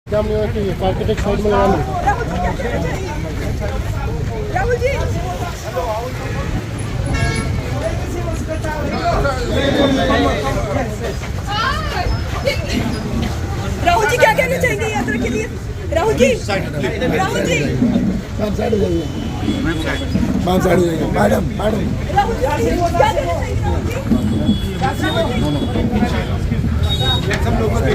क्या नहीं होती है आर्किटेक्ट साइड में लगा लो। राहुल जी राहुल जी क्या कहना चाहेंगे यात्रा के लिए? राहुल जी राहुल जी मैम साइड हो जाइए, मैम साइड हो जाइए, मैडम मैडम राहुल जी क्या कहना चाहेंगे? सब लोगों सर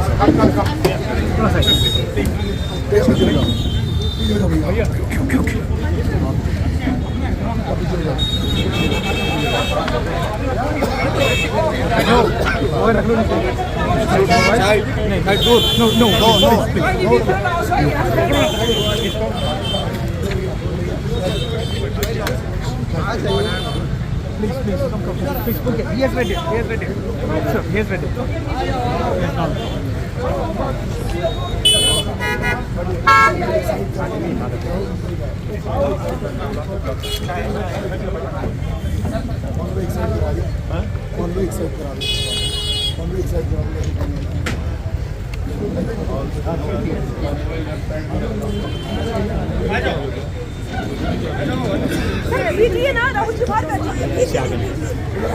भेजिए ना, राहुल जी बात भेजिए,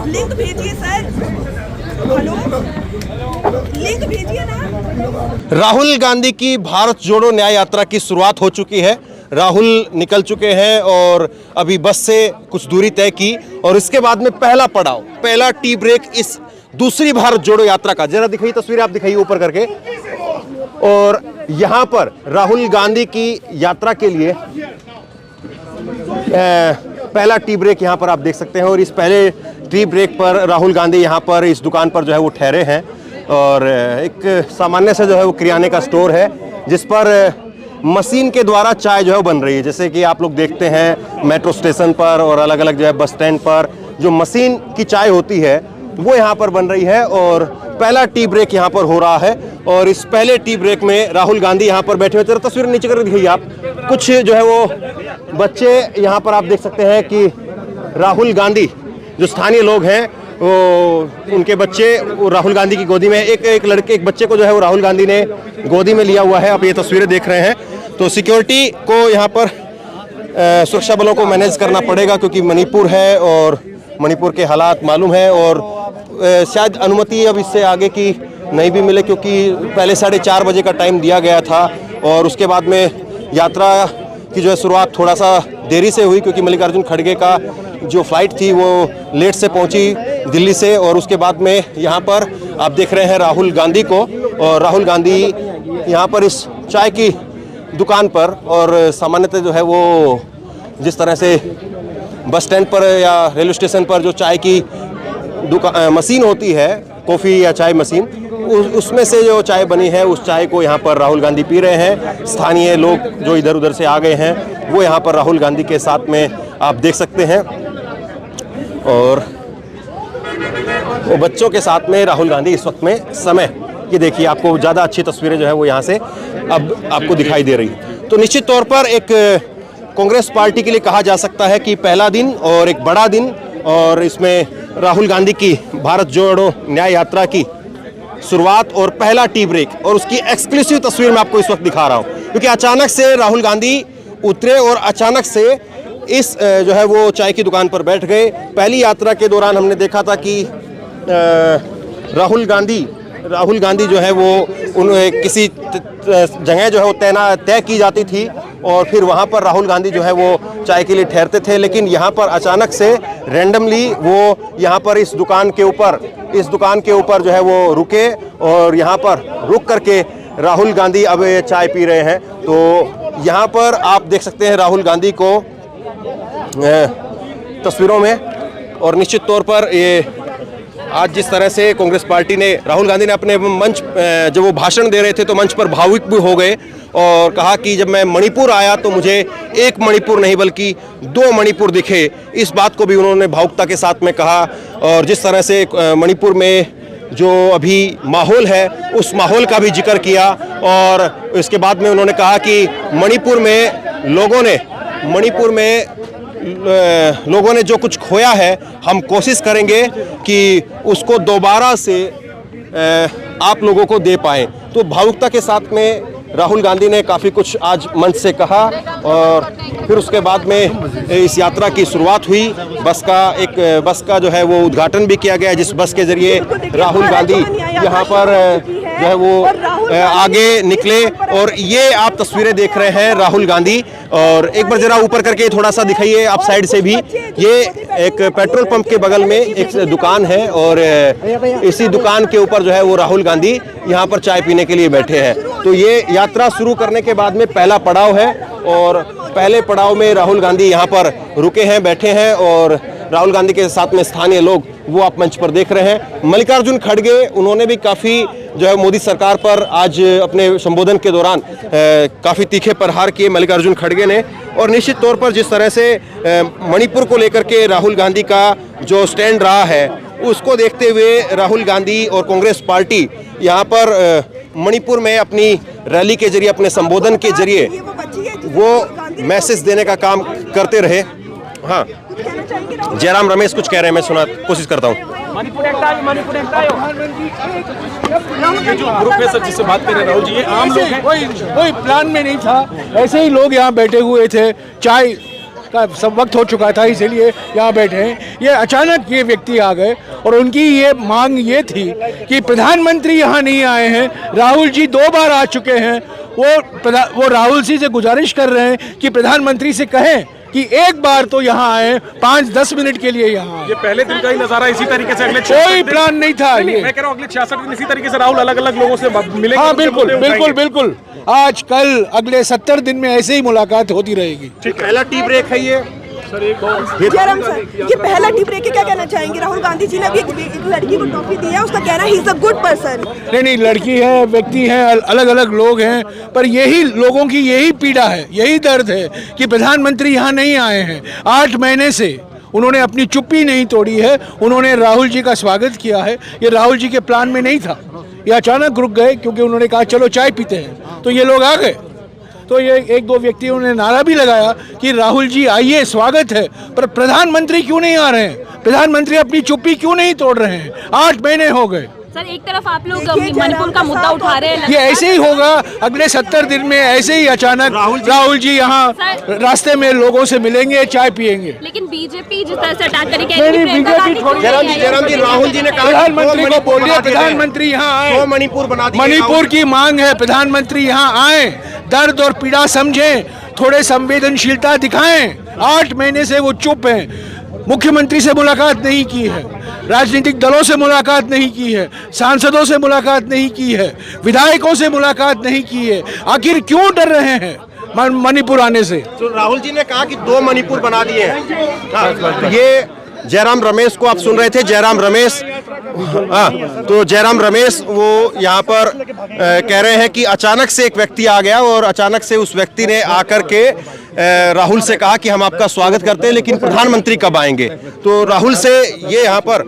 लिंक भेजिए सर। हेलो लिंक भेजिए ना। राहुल गांधी की भारत जोड़ो न्याय यात्रा की शुरुआत हो चुकी है। राहुल निकल चुके हैं और अभी बस से कुछ दूरी तय की और इसके बाद में पहला पड़ाव, पहला टी ब्रेक इस दूसरी भारत जोड़ो यात्रा का। जरा दिखाइए तस्वीरें, आप दिखाइए ऊपर करके। और यहाँ पर राहुल गांधी की यात्रा के लिए पहला टी ब्रेक यहाँ पर आप देख सकते हैं। और इस पहले टी ब्रेक पर राहुल गांधी यहाँ पर इस दुकान पर जो है वो ठहरे हैं। और एक सामान्य से जो है वो किराने का स्टोर है जिस पर मशीन के द्वारा चाय जो है बन रही है। जैसे कि आप लोग देखते हैं मेट्रो स्टेशन पर और अलग अलग जो है बस स्टैंड पर जो मशीन की चाय होती है वो यहाँ पर बन रही है। और पहला टी ब्रेक यहाँ पर हो रहा है और इस पहले टी ब्रेक में राहुल गांधी यहाँ पर बैठे हुए। जरा तस्वीर नीचे कर दिखाइए आप। कुछ जो है वो बच्चे यहाँ पर आप देख सकते हैं कि राहुल गांधी जो स्थानीय लोग हैं वो उनके बच्चे वो राहुल गांधी की गोदी में एक बच्चे को जो है वो राहुल गांधी ने गोदी में लिया हुआ है। आप ये तस्वीरें देख रहे हैं। तो सिक्योरिटी को यहाँ पर सुरक्षा बलों को मैनेज करना पड़ेगा क्योंकि मणिपुर है और मणिपुर के हालात मालूम है। और शायद अनुमति अब इससे आगे की नहीं भी मिले क्योंकि पहले 4:30 बजे का टाइम दिया गया था। और उसके बाद में यात्रा की जो है शुरुआत थोड़ा सा देरी से हुई क्योंकि मल्लिकार्जुन खड़गे का जो फ्लाइट थी वो लेट से पहुंची दिल्ली से। और उसके बाद में यहाँ पर आप देख रहे हैं राहुल गांधी को। और राहुल गांधी यहाँ पर इस चाय की दुकान पर और सामान्यतः जो है वो जिस तरह से बस स्टैंड पर या रेलवे स्टेशन पर जो चाय की मशीन होती है, कॉफ़ी या चाय मशीन, उसमें से जो चाय बनी है उस चाय को यहाँ पर राहुल गांधी पी रहे हैं। स्थानीय लोग जो इधर उधर से आ गए हैं वो यहाँ पर राहुल गांधी के साथ में आप देख सकते हैं। और वो बच्चों के साथ में राहुल गांधी इस वक्त में समय ये देखिए, आपको ज़्यादा अच्छी तस्वीरें जो है वो यहाँ से अब आपको दिखाई दे रही है। तो निश्चित तौर पर एक कांग्रेस पार्टी के लिए कहा जा सकता है कि पहला दिन और एक बड़ा दिन। और इसमें राहुल गांधी की भारत जोड़ो न्याय यात्रा की शुरुआत और पहला टी ब्रेक और उसकी एक्सक्लूसिव तस्वीर मैं आपको इस वक्त दिखा रहा हूँ क्योंकि अचानक से राहुल गांधी उतरे और अचानक से इस जो है वो चाय की दुकान पर बैठ गए। पहली यात्रा के दौरान हमने देखा था कि राहुल गांधी जो है वो किसी जगह जो है वो तय की जाती थी और फिर वहाँ पर राहुल गांधी जो है वो चाय के लिए ठहरते थे। लेकिन यहाँ पर अचानक से रैंडमली वो यहाँ पर इस दुकान के ऊपर जो है वो रुके और यहाँ पर रुक करके राहुल गांधी अब चाय पी रहे हैं। तो यहाँ पर आप देख सकते हैं राहुल गांधी को तस्वीरों में। और निश्चित तौर पर ये आज जिस तरह से कांग्रेस पार्टी ने राहुल गांधी ने अपने मंच जब वो भाषण दे रहे थे तो मंच पर भावुक भी हो गए और कहा कि जब मैं मणिपुर आया तो मुझे एक मणिपुर नहीं बल्कि 2 मणिपुर दिखे। इस बात को भी उन्होंने भावुकता के साथ में कहा। और जिस तरह से मणिपुर में जो अभी माहौल है उस माहौल का भी जिक्र किया। और इसके बाद में उन्होंने कहा कि मणिपुर में लोगों ने जो कुछ खोया है हम कोशिश करेंगे कि उसको दोबारा से आप लोगों को दे पाएं। तो भावुकता के साथ में राहुल गांधी ने काफ़ी कुछ आज मंच से कहा और फिर उसके बाद में इस यात्रा की शुरुआत हुई। बस का जो है वो उद्घाटन भी किया गया, जिस बस के जरिए राहुल गांधी यहाँ पर जो है वो आगे निकले। और ये आप तस्वीरें देख रहे हैं राहुल गांधी, और एक बार जरा ऊपर करके थोड़ा सा दिखाइए आप साइड से भी। ये एक पेट्रोल पंप के बगल में एक दुकान है और इसी दुकान के ऊपर जो है वो राहुल गांधी यहाँ पर चाय पीने के लिए बैठे हैं। तो ये यात्रा शुरू करने के बाद में पहला पड़ाव है और पहले पड़ाव में राहुल गांधी यहाँ पर रुके हैं, बैठे हैं और राहुल गांधी के साथ में स्थानीय लोग वो आप मंच पर देख रहे हैं। मल्लिकार्जुन खड़गे, उन्होंने भी काफ़ी जो है मोदी सरकार पर आज अपने संबोधन के दौरान काफ़ी तीखे प्रहार किए मल्लिकार्जुन खड़गे ने। और निश्चित तौर पर जिस तरह से मणिपुर को लेकर के राहुल गांधी का जो स्टैंड रहा है, उसको देखते हुए राहुल गांधी और कांग्रेस पार्टी यहाँ पर मणिपुर में अपनी रैली के जरिए, अपने संबोधन के जरिए वो मैसेज देने का काम करते रहे। हाँ, जयराम रमेश कुछ कह रहे हैं, मैं सुना कोशिश करता हूँ। ये जो ग्रुप है सर जिससे बात कर रहे हैं राहुल जी, ये आम लोग हैं, कोई प्लान में नहीं था, ऐसे ही लोग यहाँ बैठे हुए थे, चाय का सब वक्त हो चुका था इसीलिए यहाँ बैठे हैं। ये अचानक ये व्यक्ति आ गए और उनकी ये मांग ये थी कि प्रधानमंत्री यहाँ नहीं आए हैं, राहुल जी 2 बार आ चुके हैं। वो राहुल जी से गुजारिश कर रहे हैं कि प्रधानमंत्री से कहें कि एक बार तो यहाँ आए, 5-10 मिनट के लिए यहाँ। ये पहले दिन का ही नजारा इसी तरीके से अगले कोई प्लान नहीं था। ये मैं कह रहा हूँ अगले 66 दिन इसी तरीके से राहुल अलग अलग लोगों से मिलेंगे। हाँ बिल्कुल, आज कल अगले 70 दिन में ऐसे ही मुलाकात होती रहेगी। ठीक, पहला टी ब्रेक है ये सर। जयराम सर, ये पहला टी ब्रेक है, क्या कहना चाहेंगे? राहुल गांधी जी ने अभी एक लड़की को टॉफी दी है, उसका कहना है ही इज अ गुड पर्सन। नहीं, लड़की है, व्यक्ति है, अलग अलग लोग हैं, पर यही लोगों की यही पीड़ा है, यही दर्द है कि प्रधानमंत्री यहाँ नहीं आए हैं। 8 महीने से उन्होंने अपनी चुप्पी नहीं तोड़ी है, उन्होंने राहुल जी का स्वागत किया है। ये राहुल जी के प्लान में नहीं था, ये अचानक रुक गए क्योंकि उन्होंने कहा चलो चाय पीते हैं, तो ये लोग आ गए। तो ये 1-2 व्यक्तियों ने नारा भी लगाया कि राहुल जी आइए, स्वागत है, पर प्रधानमंत्री क्यों नहीं आ रहे हैं? प्रधानमंत्री अपनी चुप्पी क्यों नहीं तोड़ रहे हैं? 8 महीने हो गए। सर, एक तरफ आप लोग मणिपुर का मुद्दा उठा रहे हैं, ये ऐसे ही होगा अगले 70 दिन में, ऐसे ही अचानक राहुल जी यहाँ रास्ते में लोगों से मिलेंगे, चाय पियेंगे। लेकिन बीजेपी जिस तरह से अटैक करेगी, जयराम जी, राहुल जी ने कहा प्रधानमंत्री को बोलिए प्रधानमंत्री यहाँ आए, मणिपुर बना दिया। मणिपुर की मांग है, प्रधानमंत्री यहाँ आए, दर्द और पीड़ा समझें, थोड़े संवेदनशीलता दिखाएं। 8 महीने से वो चुप हैं, मुख्यमंत्री से मुलाकात नहीं की है, राजनीतिक दलों से मुलाकात नहीं की है, सांसदों से मुलाकात नहीं की है, विधायकों से मुलाकात नहीं की है। आखिर क्यों डर रहे हैं मणिपुर आने से? तो राहुल जी ने कहा कि 2 मणिपुर बना दिए हैं। ये जयराम रमेश को आप सुन रहे थे, जयराम रमेश। हाँ, तो जयराम रमेश वो यहाँ पर कह रहे हैं कि अचानक से एक व्यक्ति आ गया और अचानक से उस व्यक्ति ने आकर के राहुल से कहा कि हम आपका स्वागत करते हैं, लेकिन प्रधानमंत्री कब आएंगे? तो राहुल से ये यहाँ पर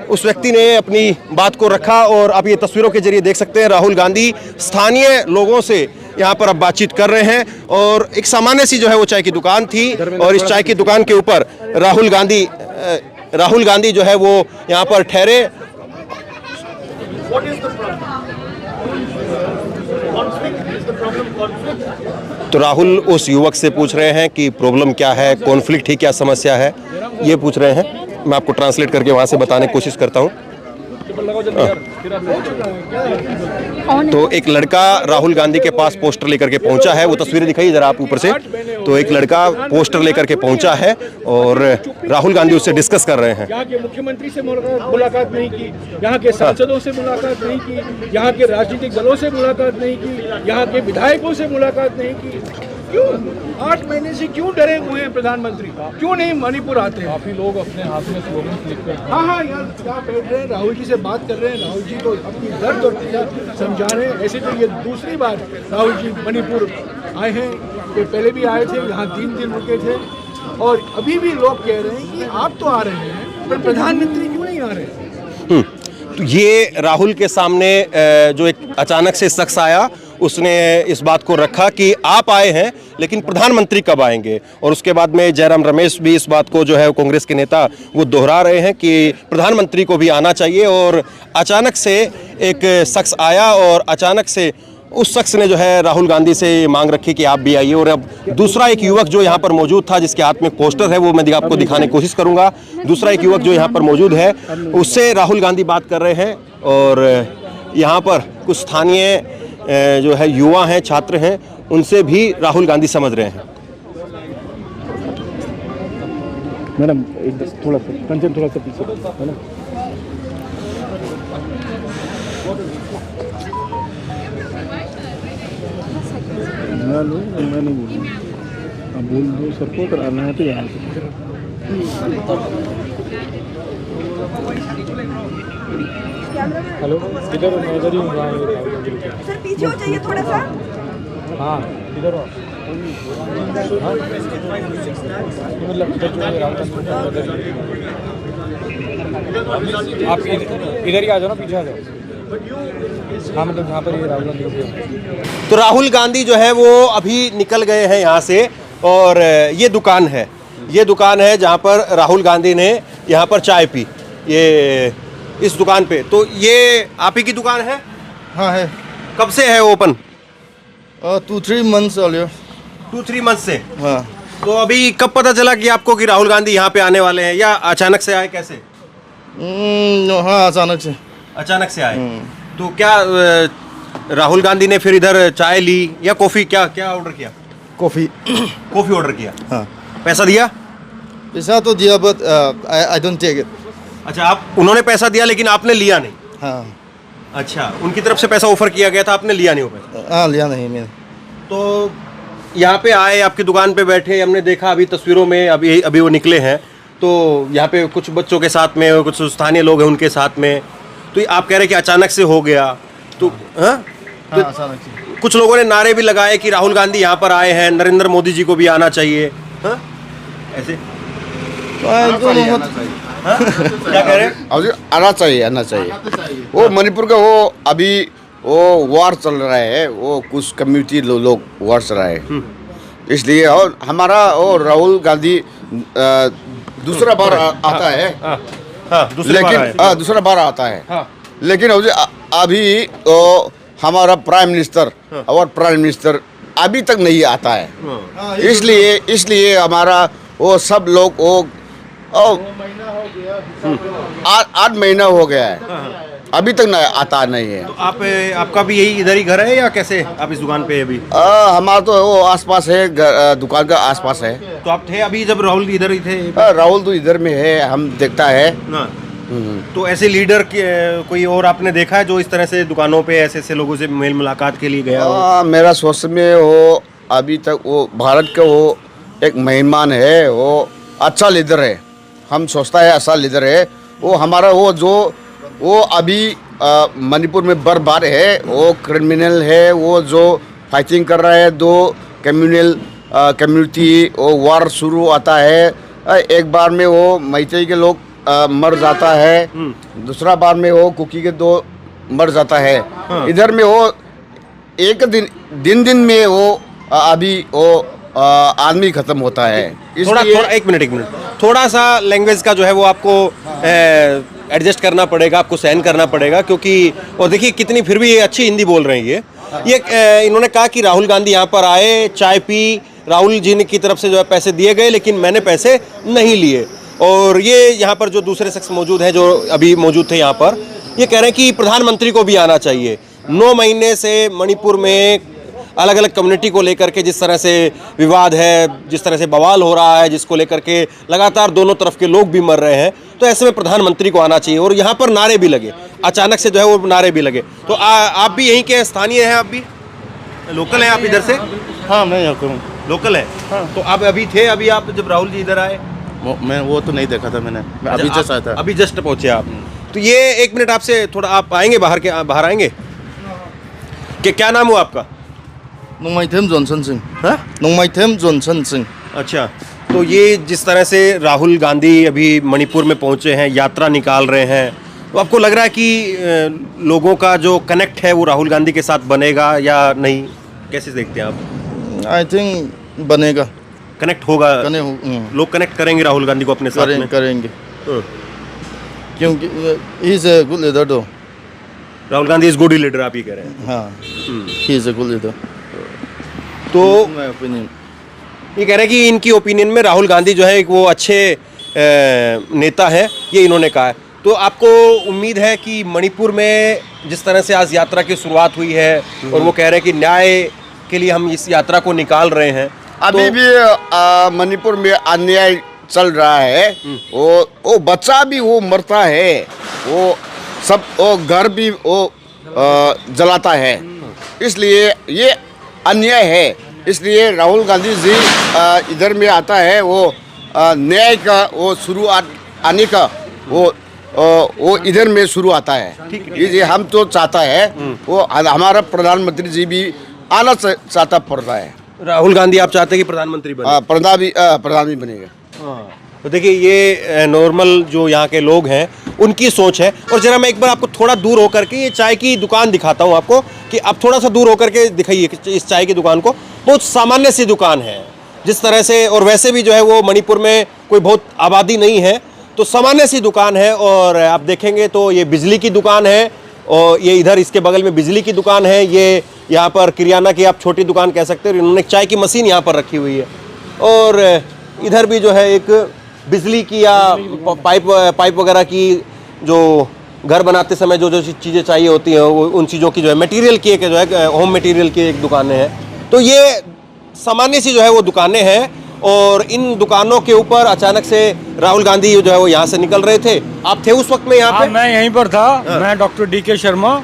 उस व्यक्ति ने अपनी बात को रखा और आप ये तस्वीरों के जरिए देख सकते हैं राहुल गांधी स्थानीय लोगों से यहाँ पर अब बातचीत कर रहे हैं। और एक सामान्य सी जो है वो चाय की दुकान थी और इस चाय की दुकान के ऊपर राहुल गांधी जो है वो यहाँ पर ठहरे। तो राहुल उस युवक से पूछ रहे हैं कि प्रॉब्लम क्या है, कॉन्फ्लिक्ट ही क्या समस्या है, ये पूछ रहे हैं। मैं आपको ट्रांसलेट करके वहां से बताने की कोशिश करता हूं। तो एक लड़का राहुल गांधी के पास पोस्टर लेकर के पहुंचा है, वो तस्वीरें दिखाइए जरा आप ऊपर से। तो एक लड़का पोस्टर लेकर के पहुंचा है और राहुल गांधी उससे डिस्कस कर रहे हैं। यहाँ के मुख्यमंत्री से मुलाकात नहीं की, यहाँ के सांसदों से मुलाकात नहीं की, यहाँ के राजनीतिक दलों से मुलाकात नहीं की, यहाँ के विधायकों से मुलाकात नहीं की। क्यों 8 महीने से क्यों डरे हुए हैं प्रधानमंत्री? क्यों नहीं मणिपुर आते हैं? काफी लोग अपने हाथ में स्लोगन क्लिक कर, हाँ यार क्या बैठ रहे हैं, राहुल जी से बात कर रहे हैं, राहुल जी को अपनी दर्द और पीड़ा समझा रहे हैं। ऐसे तो ये दूसरी बार राहुल जी मणिपुर आए हैं, ये पहले भी आए थे, यहाँ 3 दिन रुके थे और अभी भी लोग कह रहे हैं कि आप तो आ रहे हैं पर प्रधानमंत्री क्यों नहीं आ रहे हैं? तो ये राहुल के सामने जो एक अचानक से शख्स आया, उसने इस बात को रखा कि आप आए हैं लेकिन प्रधानमंत्री कब आएंगे। और उसके बाद में जयराम रमेश भी इस बात को जो है कांग्रेस के नेता वो दोहरा रहे हैं कि प्रधानमंत्री को भी आना चाहिए। और अचानक से एक शख्स आया और अचानक से उस शख्स ने जो है राहुल गांधी से मांग रखी कि आप भी आइए। और अब दूसरा एक युवक जो यहाँ पर मौजूद था, जिसके हाथ में एक पोस्टर है, वो मैं आपको दिखाने की कोशिश करूंगा। दूसरा एक युवक जो यहाँ पर मौजूद है, उससे राहुल गांधी बात कर रहे हैं। और यहाँ पर कुछ स्थानीय जो है युवा हैं, छात्र हैं, उनसे भी राहुल गांधी समझ रहे हैं। मैडम थोड़ा सा कंचन, थोड़ा सा पीछे है ना। मैं नहीं बोलूँगा, आप बोल दो सबको, कराना है तो यहाँ से। हेलो, इधर मैं ही हूँ। सर पीछे हो जाइए थोड़ा सा। हाँ इधर हो आप इधर ही आ जाओ ना, पीछे आ जाओ। हाँ मतलब यहाँ पर ये राहुल गांधी। तो राहुल गांधी जो है वो अभी निकल गए हैं यहाँ से। और ये दुकान है जहाँ पर राहुल गांधी ने यहाँ पर चाय पी, ये इस दुकान पे। तो ये आप ही की दुकान है? हाँ है। कब से है ओपन? 2-3 months earlier। 2-3 मंथ से। हाँ। तो अभी कब पता चला कि आपको कि राहुल गांधी यहाँ पे आने वाले हैं, या अचानक से आए, कैसे? हाँ अचानक से आए। तो क्या राहुल गांधी ने फिर इधर चाय ली या कॉफी, क्या ऑर्डर किया? कॉफ़ी ऑर्डर किया। हाँ। पैसा दिया? पैसा तो दिया, but I don't take it. अच्छा, उन्होंने पैसा दिया लेकिन आपने लिया नहीं? हाँ। अच्छा, उनकी तरफ से पैसा ऑफर किया गया था, आपने लिया नहीं वो पैसा? हाँ, लिया नहीं मैंने। तो यहाँ पे आए, आपकी दुकान पे बैठे, हमने देखा अभी तस्वीरों में, अभी वो निकले हैं, तो यहाँ पे कुछ बच्चों के साथ में, कुछ स्थानीय लोग हैं उनके साथ में। तो आप कह रहे हैं कि अचानक से हो गया, तो हाँ? तो अचानक से कुछ लोगों ने नारे भी लगाए कि राहुल गांधी यहाँ पर आए हैं, नरेंद्र मोदी जी को भी आना चाहिए। हाँ? ऐसे क्या कह रहे हैं? आना चाहिए। वो मणिपुर का वो अभी वो वार चल रहा है, वो कुछ कम्युनिटी लोग वार चल रहा है, इसलिए। और हमारा वो राहुल गांधी दूसरा बार आता है, लेकिन दूसरा बार आता है, लेकिन अभी हमारा प्राइम मिनिस्टर और प्राइम मिनिस्टर अभी तक नहीं आता है। इसलिए हमारा वो सब लोग वो 8 महीना हो गया है, अभी तक आता नहीं है। तो आपका भी यही इधर ही घर है या कैसे आप इस दुकान पे अभी? हमारा तो वो आसपास है, दुकान का आसपास है। तो आप थे अभी जब राहुल इधर ही थे? राहुल तो इधर में है, हम देखता है। तो ऐसे लीडर कोई और आपने देखा है जो इस तरह से दुकानों पे ऐसे लोगों से मेल मुलाकात के लिए गया हो? मेरा सोच में वो अभी तक वो भारत का वो एक मेहमान है, वो अच्छा लीडर है, हम सोचता है अच्छा लीडर है वो हमारा। वो अभी मणिपुर में बर्बाद है, वो क्रिमिनल है, वो जो फाइटिंग कर रहा है, दो कम्युनिटी वो वार शुरू आता है, एक बार में वो मैतेई के लोग मर जाता है, दूसरा बार में वो कुकी के 2 मर जाता है। इधर में वो एक दिन में वो अभी वो आदमी खत्म होता है। थोड़ा एक मिनट थोड़ा सा लैंग्वेज का जो है वो आपको एडजस्ट करना पड़ेगा, आपको सहन करना पड़ेगा, क्योंकि और देखिए कितनी फिर भी अच्छी हिंदी बोल रहे हैं ये इन्होंने कहा कि राहुल गांधी यहाँ पर आए, चाय पी, राहुल जी की तरफ से जो है पैसे दिए गए लेकिन मैंने पैसे नहीं लिए। और ये यहाँ पर जो दूसरे शख्स मौजूद हैं, जो अभी मौजूद थे यहाँ पर, ये कह रहे हैं कि प्रधानमंत्री को भी आना चाहिए। 9 महीने से मणिपुर में अलग अलग कम्युनिटी को लेकर के जिस तरह से विवाद है, जिस तरह से बवाल हो रहा है, जिसको लेकर के लगातार दोनों तरफ के लोग भी मर रहे हैं, तो ऐसे में प्रधानमंत्री को आना चाहिए। और यहाँ पर नारे भी लगे, अचानक से जो है वो नारे भी लगे। तो आप भी यहीं के स्थानीय हैं? आप भी लोकल हैं? आप इधर से? हाँ, मैं यहाँ का हूँ। लोकल है? हाँ। तो आप अभी थे, अभी आप जब राहुल जी इधर आए? मैं वो तो नहीं देखा था मैंने, मैं अभी जस्ट आया था। अभी जस्ट पहुँचे आप? तो ये 1 मिनट आपसे थोड़ा आप आएंगे बाहर आएंगे? क्या नाम हुआ आपका? नोंमाइथेम जॉनसन सिंह। हाँ? नोंमाइथेम जॉनसन सिंह। अच्छा, तो ये जिस तरह से राहुल गांधी अभी मणिपुर में पहुंचे हैं, यात्रा निकाल रहे हैं, तो आपको लग रहा है कि लोगों का जो कनेक्ट है वो राहुल गांधी के साथ बनेगा या नहीं? कैसे देखते हैं आप? आई थिंक बनेगा, कनेक्ट होगा, लोग कनेक्ट करेंगे राहुल गांधी को अपने साथ में? करेंगे, क्योंकि he is a good leader दो। Rahul Gandhi is good leader, आप ये कह रहे हैं। हाँ, he is a good leader. तो माय ओपिनियन। ये कह रहे हैं कि इनकी ओपिनियन में राहुल गांधी जो है एक वो अच्छे नेता है, ये इन्होंने कहा है। तो आपको उम्मीद है कि मणिपुर में जिस तरह से आज यात्रा की शुरुआत हुई है और वो कह रहे हैं कि न्याय के लिए हम इस यात्रा को निकाल रहे हैं, अभी भी मणिपुर में अन्याय चल रहा है। वो बच्चा भी वो मरता है, वो सब वो घर भी वो जलाता है, इसलिए ये अन्याय है। इसलिए राहुल गांधी जी इधर में आता है, वो न्याय का वो शुरुआत आने का वो इधर में शुरू आता है। ये हम तो चाहता है, वो हमारा प्रधानमंत्री जी भी आना चाहता पड़ रहा है। राहुल गांधी आप चाहते हैं कि प्रधानमंत्री बने? प्रधानमंत्री बनेगा। तो देखिए ये नॉर्मल जो यहाँ के लोग हैं उनकी सोच है। और जरा मैं एक बार आपको थोड़ा दूर होकर के ये चाय की दुकान दिखाता हूँ आपको, कि आप थोड़ा सा दूर होकर के दिखाइए इस चाय की दुकान को। बहुत सामान्य सी दुकान है जिस तरह से, और वैसे भी जो है वो मणिपुर में कोई बहुत आबादी नहीं है, तो सामान्य सी दुकान है। और आप देखेंगे तो ये बिजली की दुकान है, और ये इधर इसके बगल में बिजली की दुकान है, ये यहाँ पर किराना की आप छोटी दुकान कह सकते हो। इन्होंने चाय की मशीन यहाँ पर रखी हुई है, और इधर भी जो है एक बिजली की या पाइप वगैरह की, जो घर बनाते समय जो जो चीज़ें चाहिए होती हैं वो उन चीज़ों की जो है मटेरियल की एक जो है होम मटेरियल की एक दुकानें हैं। तो ये सामान्य सी जो है वो दुकानें हैं, और इन दुकानों के ऊपर अचानक से राहुल गांधी जो है वो यहाँ से निकल रहे थे। आप थे उस वक्त में यहाँ पे? मैं यहीं पर था। मैं डॉक्टर DK शर्मा,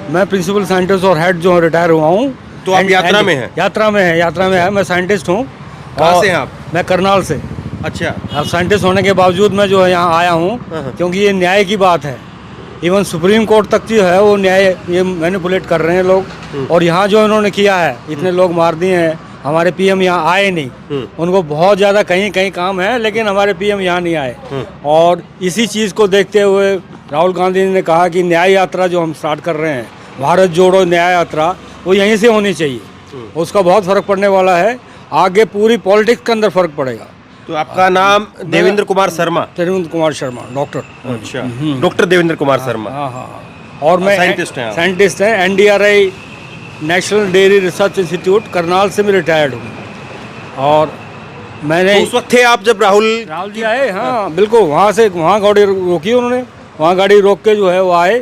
मैं प्रिंसिपल साइंटिस्ट और हेड जो रिटायर हुआ हूँ। तो आप यात्रा में हैं? यात्रा में है। मैं साइंटिस्ट हूँ। कहाँ से हैं आप? मैं करनाल से। अच्छा। अब साइंटिस्ट होने के बावजूद मैं जो है यहाँ आया हूँ, क्योंकि ये न्याय की बात है। इवन सुप्रीम कोर्ट तक जो है वो न्याय ये मैनिपुलेट कर रहे हैं लोग। और यहाँ जो इन्होंने किया है, इतने लोग मार दिए हैं। हमारे PM यहाँ आए नहीं, उनको बहुत ज़्यादा कहीं काम है, लेकिन हमारे PM यहाँ नहीं आए। और इसी चीज़ को देखते हुए राहुल गांधी ने कहा कि न्याय यात्रा जो हम स्टार्ट कर रहे हैं, भारत जोड़ो न्याय यात्रा, वो यहीं से होनी चाहिए। उसका बहुत फ़र्क पड़ने वाला है। आगे पूरी पॉलिटिक्स के अंदर फ़र्क पड़ेगा। तो आपका नाम देवेंद्र कुमार शर्मा? देवेंद्र कुमार शर्मा, डॉक्टर। अच्छा, डॉक्टर देवेंद्र कुमार शर्मा। हाँ। और मैं साइंटिस्ट हैं। NDRI national dairy research institute Karnal से मैं रिटायर्ड हूँ। और मैंने तो उस वक्त थे आप जब राहुल जी आए? हाँ बिल्कुल। वहाँ गाड़ी रोकी उन्होंने, वहाँ गाड़ी रोक के जो है वो आए,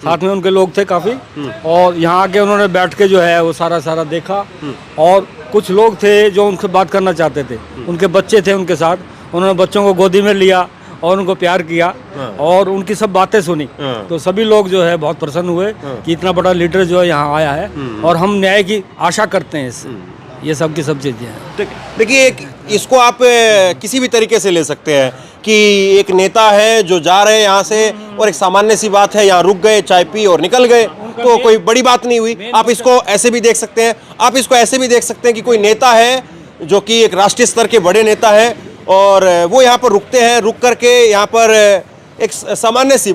साथ में उनके लोग थे काफ़ी। और यहाँ आके उन्होंने बैठ के जो है वो सारा देखा। और कुछ लोग थे जो उनसे बात करना चाहते थे, उनके बच्चे थे उनके साथ। उन्होंने बच्चों को गोदी में लिया और उनको प्यार किया और उनकी सब बातें सुनी। तो सभी लोग जो है बहुत प्रसन्न हुए कि इतना बड़ा लीडर जो है यहाँ आया है, और हम न्याय की आशा करते हैं इससे। ये सब की सब चीज़ें हैं। देखिए, इसको आप किसी भी तरीके से ले सकते हैं कि एक नेता है जो जा रहे हैं यहाँ से, और एक सामान्य सी बात है, यहाँ रुक गए, चाय पी और निकल गए, तो कोई बड़ी बात नहीं हुई। आप इसको ऐसे भी देख सकते हैं। आप इसको ऐसे भी देख सकते हैं कि कोई नेता है जो कि एक राष्ट्रीय स्तर के बड़े नेता है, और वो यहाँ पर रुकते हैं। रुक करके यहाँ पर एक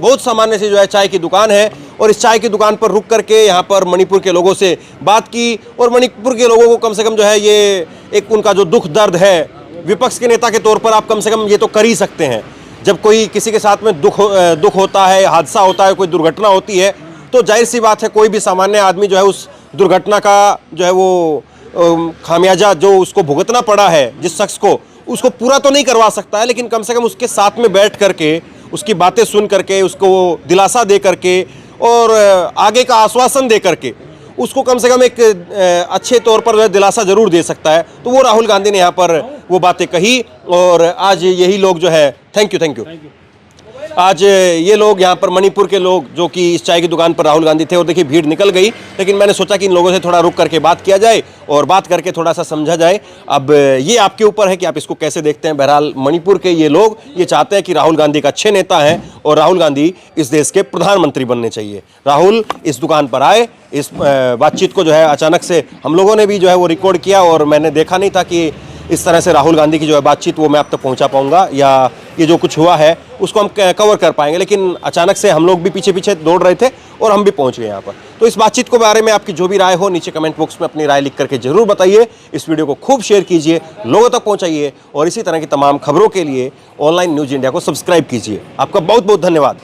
बहुत सामान्य सी जो है चाय की दुकान है, और इस चाय की दुकान पर रुक करके यहाँ पर मणिपुर के लोगों से बात की। और मणिपुर के लोगों को कम से कम जो है ये एक उनका जो दुख दर्द है, विपक्ष के नेता के तौर पर आप कम से कम ये तो कर ही सकते हैं। जब कोई किसी के साथ में दुख होता है, हादसा होता है, कोई दुर्घटना होती है, तो जाहिर सी बात है कोई भी सामान्य आदमी जो है उस दुर्घटना का जो है वो खामियाजा जो उसको भुगतना पड़ा है जिस शख्स को, उसको पूरा तो नहीं करवा सकता है, लेकिन कम से कम उसके साथ में बैठ करके, उसकी बातें सुन करके, उसको दिलासा दे करके और आगे का आश्वासन दे करके उसको कम से कम एक अच्छे तौर पर दिलासा जरूर दे सकता है। तो वो राहुल गांधी ने यहाँ पर वो बातें कही, और आज यही लोग जो है थैंक यू आज ये लोग यहाँ पर मणिपुर के लोग जो कि इस चाय की दुकान पर राहुल गांधी थे, और देखिए भीड़ निकल गई, लेकिन मैंने सोचा कि इन लोगों से थोड़ा रुक करके बात किया जाए और बात करके थोड़ा सा समझा जाए। अब ये आपके ऊपर है कि आप इसको कैसे देखते हैं। बहरहाल मणिपुर के ये लोग ये चाहते हैं कि राहुल गांधी एक अच्छे नेता हैं और राहुल गांधी इस देश के प्रधानमंत्री बनने चाहिए। राहुल इस दुकान पर आए, इस बातचीत को जो है अचानक से हम लोगों ने भी जो है वो रिकॉर्ड किया, और मैंने देखा नहीं था कि इस तरह से राहुल गांधी की जो है बातचीत वो मैं आप तक पहुंचा पाऊंगा, या ये जो कुछ हुआ है उसको हम कवर कर पाएंगे। लेकिन अचानक से हम लोग भी पीछे पीछे दौड़ रहे थे और हम भी पहुंच गए यहाँ पर। तो इस बातचीत के बारे में आपकी जो भी राय हो नीचे कमेंट बॉक्स में अपनी राय लिख करके जरूर बताइए। इस वीडियो को खूब शेयर कीजिए, लोगों तक पहुँचाइए, और इसी तरह की तमाम खबरों के लिए ऑनलाइन न्यूज़ इंडिया को सब्सक्राइब कीजिए। आपका बहुत बहुत धन्यवाद।